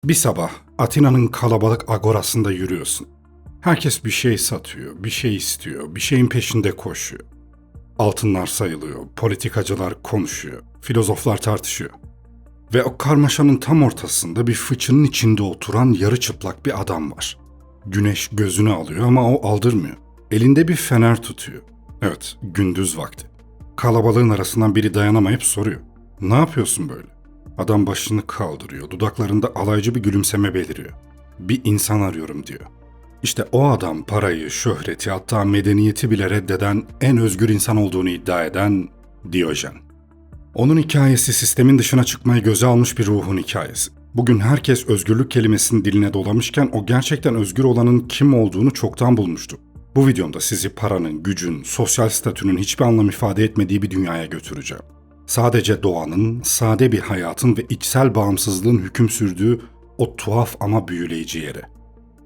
Bir sabah Atina'nın kalabalık agorasında yürüyorsun. Herkes bir şey satıyor, bir şey istiyor, bir şeyin peşinde koşuyor. Altınlar sayılıyor, politikacılar konuşuyor, filozoflar tartışıyor. Ve o karmaşanın tam ortasında bir fıçının içinde oturan yarı çıplak bir adam var. Güneş gözünü alıyor ama o aldırmıyor. Elinde bir fener tutuyor. Evet, gündüz vakti. Kalabalığın arasından biri dayanamayıp soruyor. Ne yapıyorsun böyle? Adam başını kaldırıyor, dudaklarında alaycı bir gülümseme beliriyor. Bir insan arıyorum diyor. İşte o adam parayı, şöhreti, hatta medeniyeti bile reddeden, en özgür insan olduğunu iddia eden Diyojen. Onun hikayesi sistemin dışına çıkmayı göze almış bir ruhun hikayesi. Bugün herkes özgürlük kelimesini diline dolamışken o gerçekten özgür olanın kim olduğunu çoktan bulmuştu. Bu videomda sizi paranın, gücün, sosyal statünün hiçbir anlam ifade etmediği bir dünyaya götüreceğim. Sadece doğanın, sade bir hayatın ve içsel bağımsızlığın hüküm sürdüğü o tuhaf ama büyüleyici yere.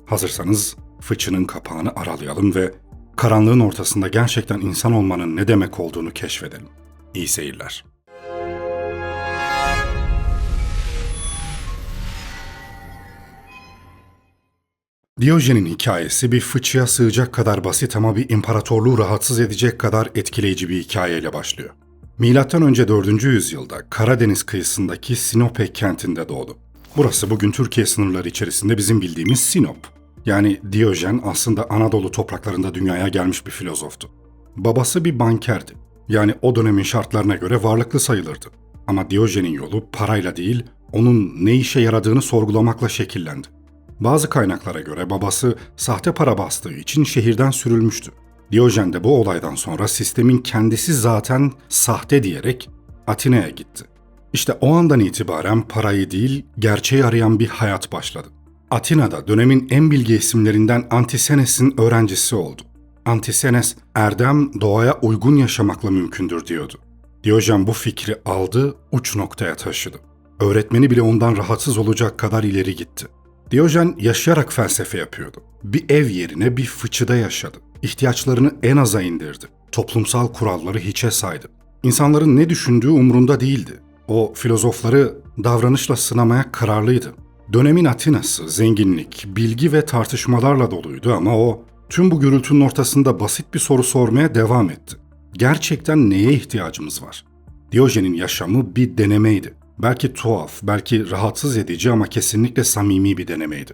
Hazırsanız fıçının kapağını aralayalım ve karanlığın ortasında gerçekten insan olmanın ne demek olduğunu keşfedelim. İyi seyirler. Diyojen'in hikayesi bir fıçıya sığacak kadar basit ama bir imparatorluğu rahatsız edecek kadar etkileyici bir hikayeyle başlıyor. Milattan önce 4. yüzyılda Karadeniz kıyısındaki Sinope kentinde doğdu. Burası bugün Türkiye sınırları içerisinde bizim bildiğimiz Sinop. Yani Diyojen aslında Anadolu topraklarında dünyaya gelmiş bir filozoftu. Babası bir bankerdi. Yani o dönemin şartlarına göre varlıklı sayılırdı. Ama Diyojen'in yolu parayla değil, onun ne işe yaradığını sorgulamakla şekillendi. Bazı kaynaklara göre babası sahte para bastığı için şehirden sürülmüştü. Diyojen de bu olaydan sonra sistemin kendisi zaten sahte diyerek Atina'ya gitti. İşte o andan itibaren parayı değil, gerçeği arayan bir hayat başladı. Atina'da dönemin en bilge isimlerinden Antisenes'in öğrencisi oldu. Antisenes, erdem doğaya uygun yaşamakla mümkündür diyordu. Diyojen bu fikri aldı, uç noktaya taşıdı. Öğretmeni bile ondan rahatsız olacak kadar ileri gitti. Diyojen yaşayarak felsefe yapıyordu. Bir ev yerine bir fıçıda yaşadı. İhtiyaçlarını en aza indirdi. Toplumsal kuralları hiçe saydı. İnsanların ne düşündüğü umrunda değildi. O filozofları davranışla sınamaya kararlıydı. Dönemin Atina'sı zenginlik, bilgi ve tartışmalarla doluydu ama o tüm bu gürültünün ortasında basit bir soru sormaya devam etti. Gerçekten neye ihtiyacımız var? Diyojen'in yaşamı bir denemeydi. Belki tuhaf, belki rahatsız edici ama kesinlikle samimi bir denemeydi.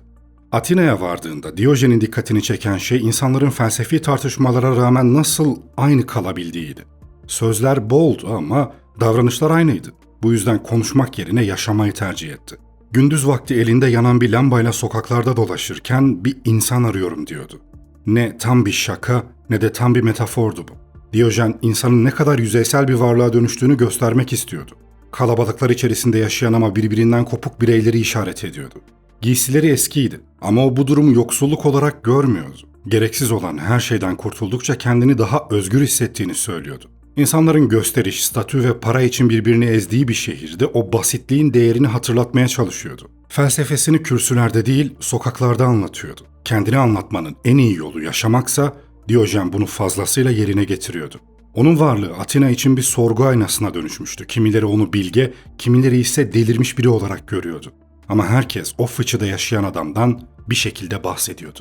Atina'ya vardığında Diyojen'in dikkatini çeken şey insanların felsefi tartışmalara rağmen nasıl aynı kalabildiğiydi. Sözler boldu ama davranışlar aynıydı. Bu yüzden konuşmak yerine yaşamayı tercih etti. Gündüz vakti elinde yanan bir lambayla sokaklarda dolaşırken bir insan arıyorum diyordu. Ne tam bir şaka ne de tam bir metafordu bu. Diyojen insanın ne kadar yüzeysel bir varlığa dönüştüğünü göstermek istiyordu. Kalabalıklar içerisinde yaşayan ama birbirinden kopuk bireyleri işaret ediyordu. Giysileri eskiydi ama o bu durumu yoksulluk olarak görmüyordu. Gereksiz olan her şeyden kurtuldukça kendini daha özgür hissettiğini söylüyordu. İnsanların gösteriş, statü ve para için birbirini ezdiği bir şehirde o basitliğin değerini hatırlatmaya çalışıyordu. Felsefesini kürsülerde değil, sokaklarda anlatıyordu. Kendini anlatmanın en iyi yolu yaşamaksa, Diyojen bunu fazlasıyla yerine getiriyordu. Onun varlığı Atina için bir sorgu aynasına dönüşmüştü. Kimileri onu bilge, kimileri ise delirmiş biri olarak görüyordu. Ama herkes o fıçıda yaşayan adamdan bir şekilde bahsediyordu.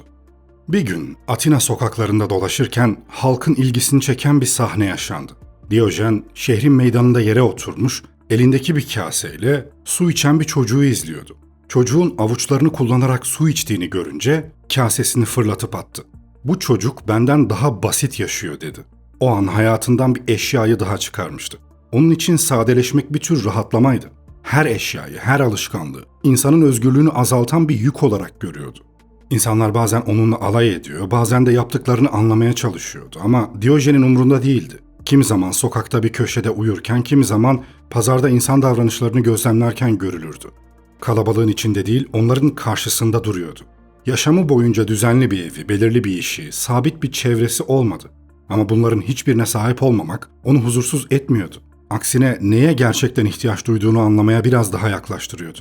Bir gün Atina sokaklarında dolaşırken halkın ilgisini çeken bir sahne yaşandı. Diyojen şehrin meydanında yere oturmuş, elindeki bir kaseyle su içen bir çocuğu izliyordu. Çocuğun avuçlarını kullanarak su içtiğini görünce kasesini fırlatıp attı. "Bu çocuk benden daha basit yaşıyor," dedi. O an hayatından bir eşyayı daha çıkarmıştı. Onun için sadeleşmek bir tür rahatlamaydı. Her eşyayı, her alışkanlığı, insanın özgürlüğünü azaltan bir yük olarak görüyordu. İnsanlar bazen onunla alay ediyor, bazen de yaptıklarını anlamaya çalışıyordu ama Diyojen'in umrunda değildi. Kimi zaman sokakta bir köşede uyurken, kimi zaman pazarda insan davranışlarını gözlemlerken görülürdü. Kalabalığın içinde değil, onların karşısında duruyordu. Yaşamı boyunca düzenli bir evi, belirli bir işi, sabit bir çevresi olmadı. Ama bunların hiçbirine sahip olmamak onu huzursuz etmiyordu. Aksine neye gerçekten ihtiyaç duyduğunu anlamaya biraz daha yaklaştırıyordu.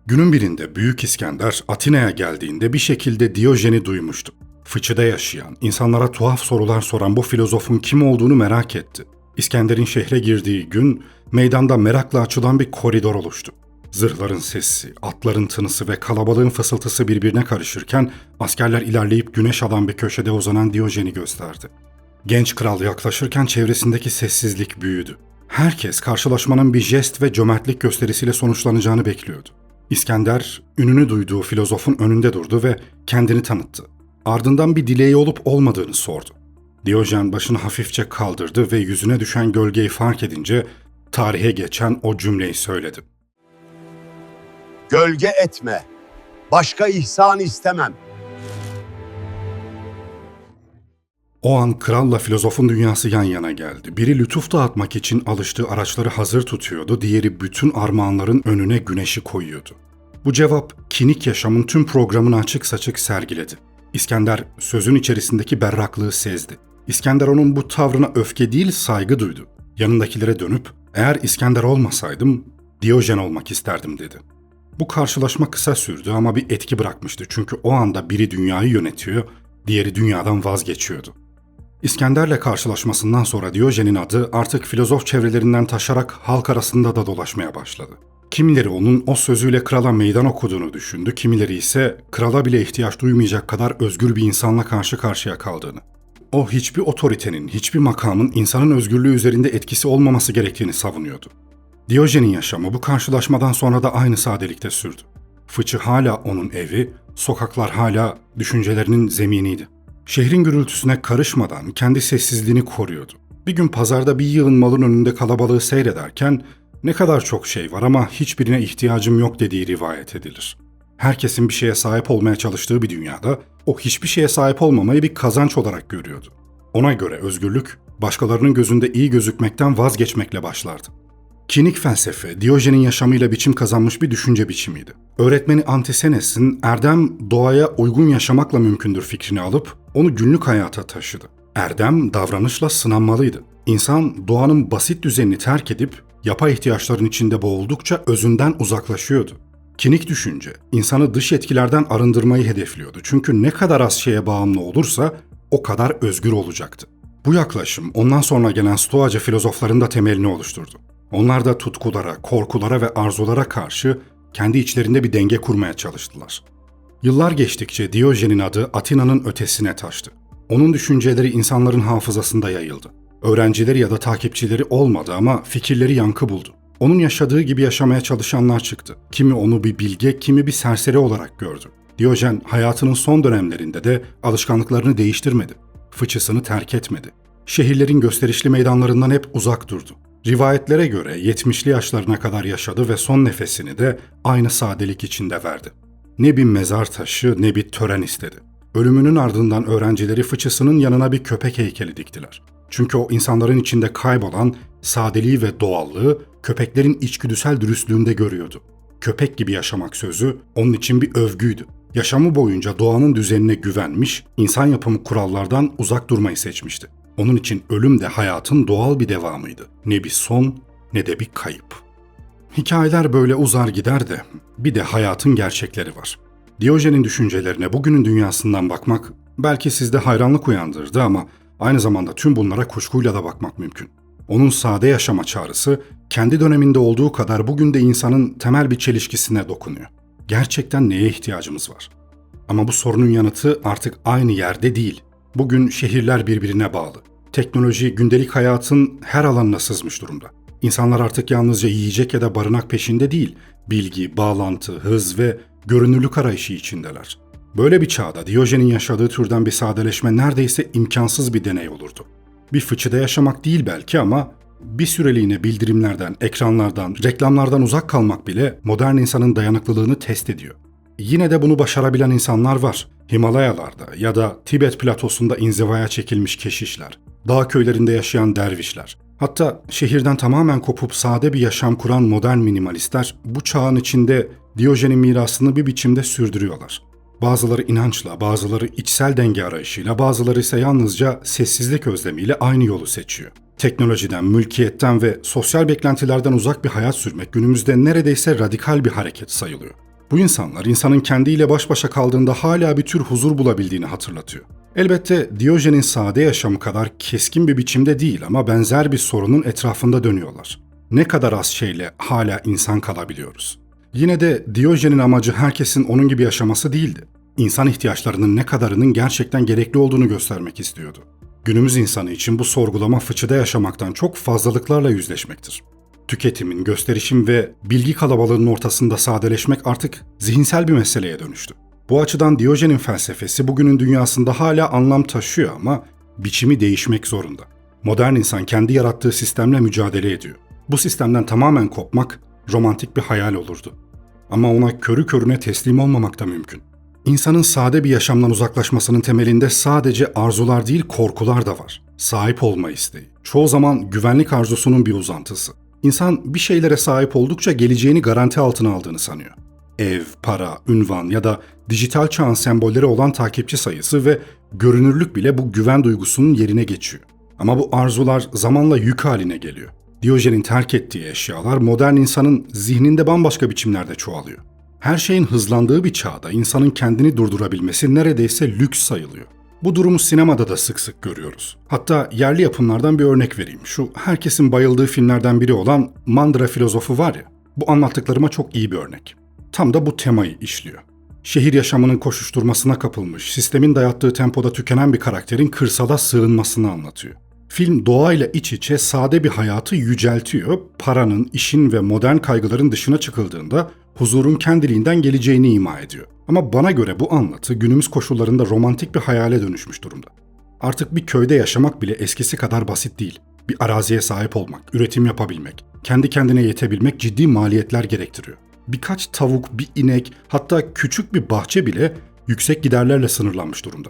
Günün birinde Büyük İskender Atina'ya geldiğinde bir şekilde Diyojen'i duymuştu. Fıçıda yaşayan, insanlara tuhaf sorular soran bu filozofun kim olduğunu merak etti. İskender'in şehre girdiği gün meydanda merakla açılan bir koridor oluştu. Zırhların sesi, atların tınısı ve kalabalığın fısıltısı birbirine karışırken askerler ilerleyip güneş alan bir köşede uzanan Diyojen'i gösterdi. Genç kral yaklaşırken çevresindeki sessizlik büyüdü. Herkes karşılaşmanın bir jest ve cömertlik gösterisiyle sonuçlanacağını bekliyordu. İskender, ününü duyduğu filozofun önünde durdu ve kendini tanıttı. Ardından bir dileği olup olmadığını sordu. Diyojen başını hafifçe kaldırdı ve yüzüne düşen gölgeyi fark edince tarihe geçen o cümleyi söyledi. Gölge etme, başka ihsan istemem. O an kralla filozofun dünyası yan yana geldi. Biri lütuf dağıtmak için alıştığı araçları hazır tutuyordu, diğeri bütün armağanların önüne güneşi koyuyordu. Bu cevap kinik yaşamın tüm programını açık saçık sergiledi. İskender sözün içerisindeki berraklığı sezdi. İskender onun bu tavrına öfke değil saygı duydu. Yanındakilere dönüp eğer İskender olmasaydım Diyojen olmak isterdim dedi. Bu karşılaşma kısa sürdü ama bir etki bırakmıştı çünkü o anda biri dünyayı yönetiyor, diğeri dünyadan vazgeçiyordu. İskender'le karşılaşmasından sonra Diyojen'in adı artık filozof çevrelerinden taşarak halk arasında da dolaşmaya başladı. Kimileri onun o sözüyle krala meydan okuduğunu düşündü, kimileri ise krala bile ihtiyaç duymayacak kadar özgür bir insanla karşı karşıya kaldığını. O hiçbir otoritenin, hiçbir makamın insanın özgürlüğü üzerinde etkisi olmaması gerektiğini savunuyordu. Diyojen'in yaşamı bu karşılaşmadan sonra da aynı sadelikte sürdü. Fıçı hala onun evi, sokaklar hala düşüncelerinin zeminiydi. Şehrin gürültüsüne karışmadan kendi sessizliğini koruyordu. Bir gün pazarda bir yığın malın önünde kalabalığı seyrederken ne kadar çok şey var ama hiçbirine ihtiyacım yok dediği rivayet edilir. Herkesin bir şeye sahip olmaya çalıştığı bir dünyada o hiçbir şeye sahip olmamayı bir kazanç olarak görüyordu. Ona göre özgürlük başkalarının gözünde iyi gözükmekten vazgeçmekle başlardı. Kinik felsefe, Diyojen'in yaşamıyla biçim kazanmış bir düşünce biçimiydi. Öğretmeni Antisenes'in erdem doğaya uygun yaşamakla mümkündür fikrini alıp onu günlük hayata taşıdı. Erdem davranışla sınanmalıydı. İnsan doğanın basit düzenini terk edip yapay ihtiyaçların içinde boğuldukça özünden uzaklaşıyordu. Kinik düşünce insanı dış etkilerden arındırmayı hedefliyordu. Çünkü ne kadar az şeye bağımlı olursa o kadar özgür olacaktı. Bu yaklaşım ondan sonra gelen Stoacı filozofların da temelini oluşturdu. Onlar da tutkulara, korkulara ve arzulara karşı kendi içlerinde bir denge kurmaya çalıştılar. Yıllar geçtikçe Diyojen'in adı Atina'nın ötesine taştı. Onun düşünceleri insanların hafızasında yayıldı. Öğrencileri ya da takipçileri olmadı ama fikirleri yankı buldu. Onun yaşadığı gibi yaşamaya çalışanlar çıktı. Kimi onu bir bilge, kimi bir serseri olarak gördü. Diyojen hayatının son dönemlerinde de alışkanlıklarını değiştirmedi. Fıçısını terk etmedi. Şehirlerin gösterişli meydanlarından hep uzak durdu. Rivayetlere göre 70'li yaşlarına kadar yaşadı ve son nefesini de aynı sadelik içinde verdi. Ne bir mezar taşı ne bir tören istedi. Ölümünün ardından öğrencileri fıçısının yanına bir köpek heykeli diktiler. Çünkü o insanların içinde kaybolan sadeliği ve doğallığı köpeklerin içgüdüsel dürüstlüğünde görüyordu. Köpek gibi yaşamak sözü onun için bir övgüydü. Yaşamı boyunca doğanın düzenine güvenmiş, insan yapımı kurallardan uzak durmayı seçmişti. Onun için ölüm de hayatın doğal bir devamıydı. Ne bir son ne de bir kayıp. Hikayeler böyle uzar gider de bir de hayatın gerçekleri var. Diyojen'in düşüncelerine bugünün dünyasından bakmak belki sizde hayranlık uyandırdı ama aynı zamanda tüm bunlara kuşkuyla da bakmak mümkün. Onun sade yaşama çağrısı kendi döneminde olduğu kadar bugün de insanın temel bir çelişkisine dokunuyor. Gerçekten neye ihtiyacımız var? Ama bu sorunun yanıtı artık aynı yerde değil. Bugün şehirler birbirine bağlı. Teknoloji gündelik hayatın her alanına sızmış durumda. İnsanlar artık yalnızca yiyecek ya da barınak peşinde değil, bilgi, bağlantı, hız ve görünürlük arayışı içindeler. Böyle bir çağda Diyojen'in yaşadığı türden bir sadeleşme neredeyse imkansız bir deney olurdu. Bir fıçıda yaşamak değil belki ama bir süreliğine bildirimlerden, ekranlardan, reklamlardan uzak kalmak bile modern insanın dayanıklılığını test ediyor. Yine de bunu başarabilen insanlar var. Himalayalarda ya da Tibet platosunda inzivaya çekilmiş keşişler, dağ köylerinde yaşayan dervişler, hatta şehirden tamamen kopup sade bir yaşam kuran modern minimalistler bu çağın içinde Diyojen'in mirasını bir biçimde sürdürüyorlar. Bazıları inançla, bazıları içsel denge arayışıyla, bazıları ise yalnızca sessizlik özlemiyle aynı yolu seçiyor. Teknolojiden, mülkiyetten ve sosyal beklentilerden uzak bir hayat sürmek günümüzde neredeyse radikal bir hareket sayılıyor. Bu insanlar insanın kendiyle baş başa kaldığında hala bir tür huzur bulabildiğini hatırlatıyor. Elbette Diyojen'in sade yaşamı kadar keskin bir biçimde değil ama benzer bir sorunun etrafında dönüyorlar. Ne kadar az şeyle hala insan kalabiliyoruz? Yine de Diyojen'in amacı herkesin onun gibi yaşaması değildi. İnsan ihtiyaçlarının ne kadarının gerçekten gerekli olduğunu göstermek istiyordu. Günümüz insanı için bu sorgulama fıçıda yaşamaktan çok fazlalıklarla yüzleşmektir. Tüketimin, gösterişin ve bilgi kalabalığının ortasında sadeleşmek artık zihinsel bir meseleye dönüştü. Bu açıdan Diyojen'in felsefesi bugünün dünyasında hala anlam taşıyor ama biçimi değişmek zorunda. Modern insan kendi yarattığı sistemle mücadele ediyor. Bu sistemden tamamen kopmak romantik bir hayal olurdu. Ama ona körü körüne teslim olmamak da mümkün. İnsanın sade bir yaşamdan uzaklaşmasının temelinde sadece arzular değil korkular da var. Sahip olma isteği. Çoğu zaman güvenlik arzusunun bir uzantısı. İnsan bir şeylere sahip oldukça geleceğini garanti altına aldığını sanıyor. Ev, para, ünvan ya da dijital çağın sembolleri olan takipçi sayısı ve görünürlük bile bu güven duygusunun yerine geçiyor. Ama bu arzular zamanla yük haline geliyor. Diyojen'in terk ettiği eşyalar modern insanın zihninde bambaşka biçimlerde çoğalıyor. Her şeyin hızlandığı bir çağda insanın kendini durdurabilmesi neredeyse lüks sayılıyor. Bu durumu sinemada da sık sık görüyoruz. Hatta yerli yapımlardan bir örnek vereyim. Şu herkesin bayıldığı filmlerden biri olan Mandıra Filozofu var ya, bu anlattıklarıma çok iyi bir örnek. Tam da bu temayı işliyor. Şehir yaşamının koşuşturmasına kapılmış, sistemin dayattığı tempoda tükenen bir karakterin kırsala sığınmasını anlatıyor. Film doğayla iç içe sade bir hayatı yüceltiyor, paranın, işin ve modern kaygıların dışına çıkıldığında huzurun kendiliğinden geleceğini ima ediyor. Ama bana göre bu anlatı günümüz koşullarında romantik bir hayale dönüşmüş durumda. Artık bir köyde yaşamak bile eskisi kadar basit değil. Bir araziye sahip olmak, üretim yapabilmek, kendi kendine yetebilmek ciddi maliyetler gerektiriyor. Birkaç tavuk, bir inek, hatta küçük bir bahçe bile yüksek giderlerle sınırlanmış durumda.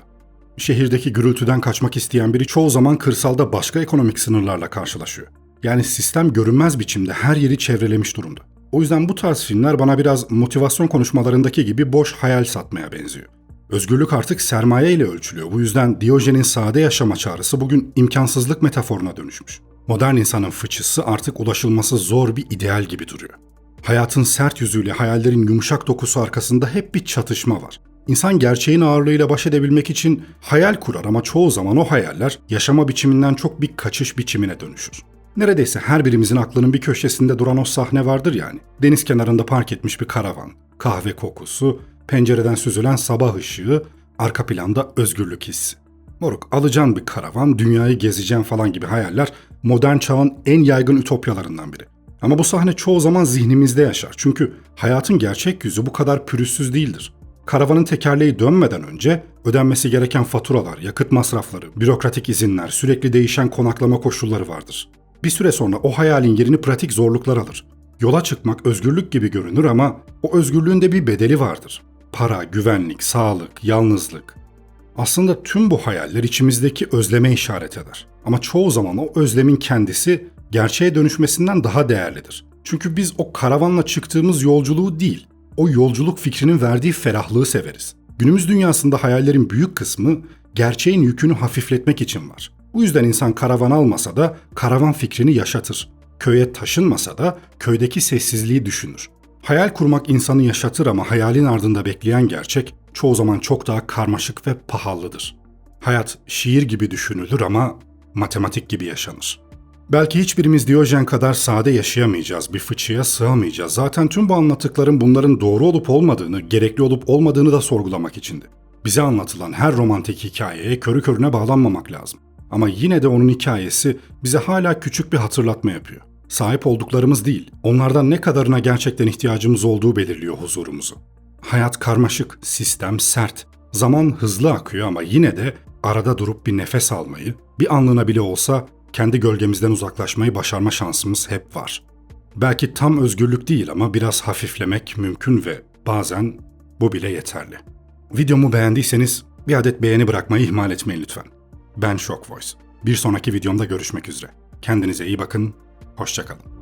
Şehirdeki gürültüden kaçmak isteyen biri çoğu zaman kırsalda başka ekonomik sınırlarla karşılaşıyor. Yani sistem görünmez biçimde her yeri çevrelemiş durumda. O yüzden bu tarz filmler bana biraz motivasyon konuşmalarındaki gibi boş hayal satmaya benziyor. Özgürlük artık sermaye ile ölçülüyor. Bu yüzden Diyojen'in sade yaşama çağrısı bugün imkansızlık metaforuna dönüşmüş. Modern insanın fıçısı artık ulaşılması zor bir ideal gibi duruyor. Hayatın sert yüzüyle hayallerin yumuşak dokusu arkasında hep bir çatışma var. İnsan gerçeğin ağırlığıyla baş edebilmek için hayal kurar ama çoğu zaman o hayaller yaşama biçiminden çok bir kaçış biçimine dönüşür. Neredeyse her birimizin aklının bir köşesinde duran o sahne vardır yani. Deniz kenarında park etmiş bir karavan, kahve kokusu, pencereden süzülen sabah ışığı, arka planda özgürlük hissi. Moruk, alacaksın bir karavan, dünyayı gezeceğim falan gibi hayaller modern çağın en yaygın ütopyalarından biri. Ama bu sahne çoğu zaman zihnimizde yaşar. Çünkü hayatın gerçek yüzü bu kadar pürüzsüz değildir. Karavanın tekerleği dönmeden önce ödenmesi gereken faturalar, yakıt masrafları, bürokratik izinler, sürekli değişen konaklama koşulları vardır. Bir süre sonra o hayalin yerini pratik zorluklar alır. Yola çıkmak özgürlük gibi görünür ama o özgürlüğün de bir bedeli vardır. Para, güvenlik, sağlık, yalnızlık. Aslında tüm bu hayaller içimizdeki özleme işaret eder. Ama çoğu zaman o özlemin kendisi gerçeğe dönüşmesinden daha değerlidir. Çünkü biz o karavanla çıktığımız yolculuğu değil, o yolculuk fikrinin verdiği ferahlığı severiz. Günümüz dünyasında hayallerin büyük kısmı gerçeğin yükünü hafifletmek için var. Bu yüzden insan karavan almasa da karavan fikrini yaşatır. Köye taşınmasa da köydeki sessizliği düşünür. Hayal kurmak insanı yaşatır ama hayalin ardında bekleyen gerçek çoğu zaman çok daha karmaşık ve pahalıdır. Hayat şiir gibi düşünülür ama matematik gibi yaşanır. Belki hiçbirimiz Diyojen kadar sade yaşayamayacağız, bir fıçıya sığamayacağız. Zaten tüm bu anlattıklarım bunların doğru olup olmadığını, gerekli olup olmadığını da sorgulamak içindi. Bize anlatılan her romantik hikayeye körü körüne bağlanmamak lazım. Ama yine de onun hikayesi bize hala küçük bir hatırlatma yapıyor. Sahip olduklarımız değil, onlardan ne kadarına gerçekten ihtiyacımız olduğu belirliyor huzurumuzu. Hayat karmaşık, sistem sert. Zaman hızlı akıyor ama yine de arada durup bir nefes almayı, bir anlığına bile olsa kendi gölgemizden uzaklaşmayı başarma şansımız hep var. Belki tam özgürlük değil ama biraz hafiflemek mümkün ve bazen bu bile yeterli. Videomu beğendiyseniz bir adet beğeni bırakmayı ihmal etmeyin lütfen. Ben Shock Voice. Bir sonraki videomda görüşmek üzere. Kendinize iyi bakın, hoşça kalın.